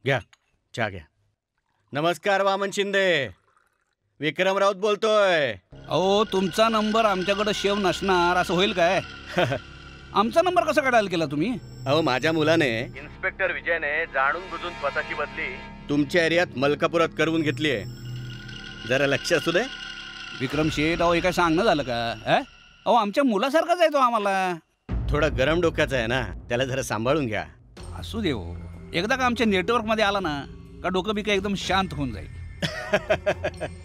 घ्या चहा घ्या. नमस्कार वामन शिंदे, विक्रम राऊत बोलतोय. अहो तुमचा नंबर आमच्याकडे सेव्ह नसणार असं होईल काय? आमचा नंबर कसा काढायला केला तुम्ही? अहो माझ्या मुलाने इन्स्पेक्टर विजयने जाणून बुजून स्वतःची बदली तुमच्या एरियात मलकापुरात करवून घेतली आहे. जरा लक्ष असू दे. विक्रम शेठ, अहो हे काय सांगणं झालं का? अहो आमच्या मुलासारखाच आहे तो आम्हाला. थोडा गरम डोक्याचा आहे ना, त्याला जरा सांभाळून घ्या. असू दे हो, एकदा का आमच्या नेटवर्कमध्ये आला ना का डोकं बी काय एकदम शांत होऊन जाईल.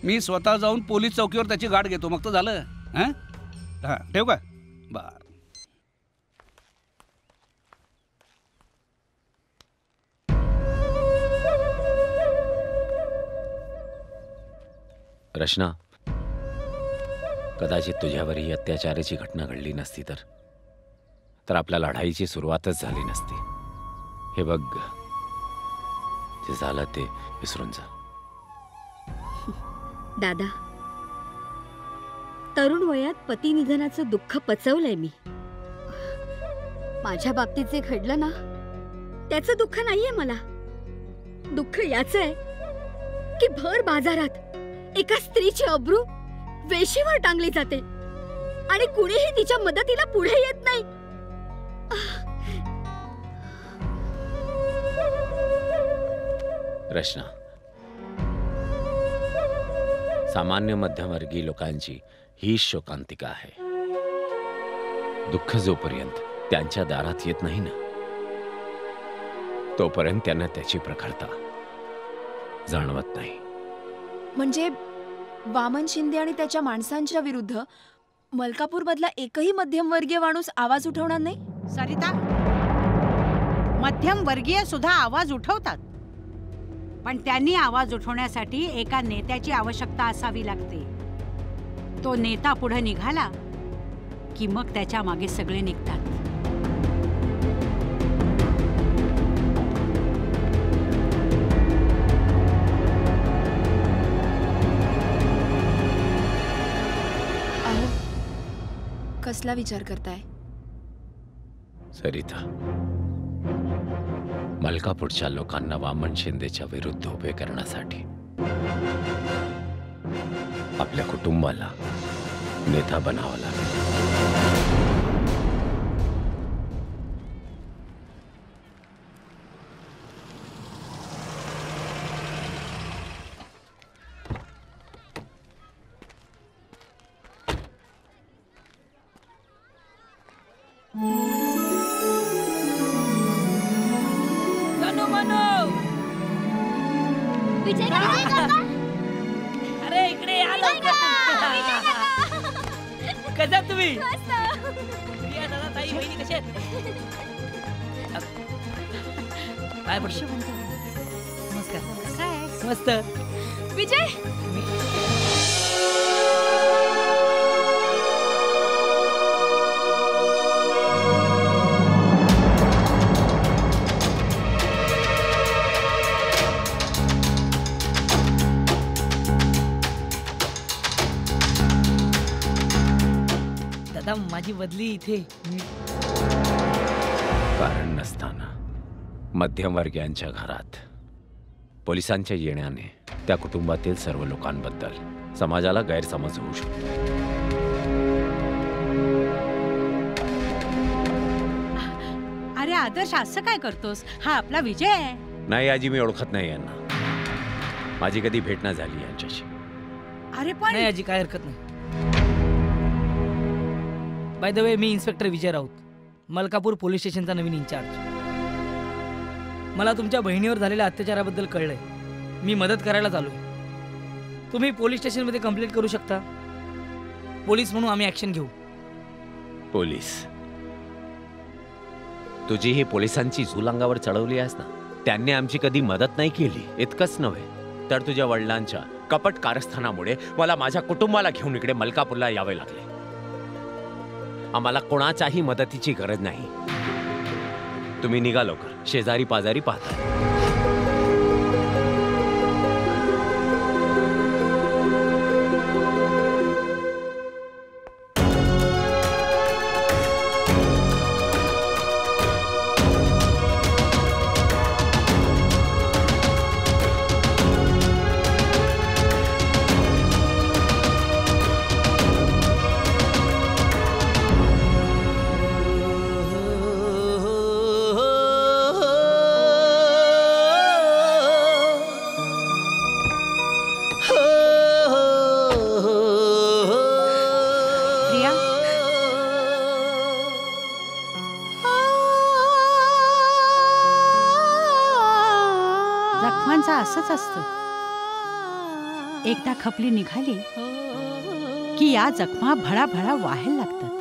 मी स्वतः जाऊन पोलीस चौकीवर त्याची गाठ घेतो, मग तर झालं. हां ठेव का? बर. रचना, कदाचित तुझ्यावर ही अत्याचाराची घटना घडली नसती तर आपल्या लढाईची सुरुवातच झाली नसती. हे बघ, जे झालं ते विसरून जा. दादा, तरुण वयात पती निधनाचं दुःख पचवलंय मी. माझ्या बाबतीत जे घडलं ना त्याचं दुःख नाहीये मला. दुःख याचं आहे की भर बाजारात एका स्त्रीची अब्रू वेशीवर टांगली जाते आणि कुणीही तिच्या मदतीला पुढे येत नाही. रचना, सामान्य मध्यमवर्गीय लोकांची ही शोकांतिका आहे. दुःख जोपर्यंत त्यांच्या दारात येत नाही ना, तोपर्यंत त्यांना त्याची प्रखरता जाणवत नाही. म्हणजे वामन शिंदे आणि त्याच्या माणसांच्या विरुद्ध मलकापूर मधला एकही मध्यमवर्गीय माणूस आवाज उठवणार नाही? सरिता, मध्यमवर्गीय सुद्धा आवाज उठवतात, पण त्यांनी आवाज उठवण्यासाठी एका नेत्याची आवश्यकता असावी लागते. तो नेता पुढे निघाला की मग त्याच्या मागे सगळे निघतात. कसला विचार करताय? सरिता, मलकापूरच्या लोकांना वामन शिंदेच्या विरुद्ध उभे करण्यासाठी आपल्या कुटुंबाला नेता बनावा लागेल. अरे इकडे या लवकर. कसा तुम्ही? प्रिया, दादा, ताई, बहिणी कशा आहेत? काय पडतो? नमस्कार. कसं आहे? मस्त. विजय, दादा, माझी बदली इथे. कारण नसताना मध्यमवर्गीयांच्या घरात पोलिसांच्या येण्याने त्या कुटुंबातील सर्व लोकांबद्दल समाजाला गैरसमज होऊ शकतो. अरे आदर्श, असं काय करतोस? हा आपला विजय आहे. नाही आजी, मी ओळखत नाही यांना. माझी कधी भेट नाही झाली यांच्याशी. अरे पण नाही आजी, काय हरकत नाही. By the way, me inspector Vijay Raut, Malkapur police स्टेशनचा नवीन इन्चार्ज. मला तुमच्या बहिणीवर झालेल्या अत्याचाराबद्दल कळलंय. मी मदत करायला आलोय. तुम्ही पोलीस स्टेशनमध्ये कंप्लेंट करू शकता. पोलीस म्हणून आम्ही ऍक्शन घेऊ. पोलीस? तुझी ही पोलिसांची झूल अंगावर चढवली आहेस ना, त्यांनी आमची कधी मदत नाही केली. इतकंच नव्हे तर तुझ्या वडिलांच्या कपट कारस्थानामुळे मला माझ्या कुटुंबाला घेऊन इकडे मलकापूरला यावे लागले. आम्हाला कोणाच्याही मदतीची गरज नाही. तुम्ही निघा लवकर, शेजारी पाजारी पाहताय. जखमांचं असंच असतं, एकदा खपली निघाली की या जखमा भळाभळा वाहायला लागतात.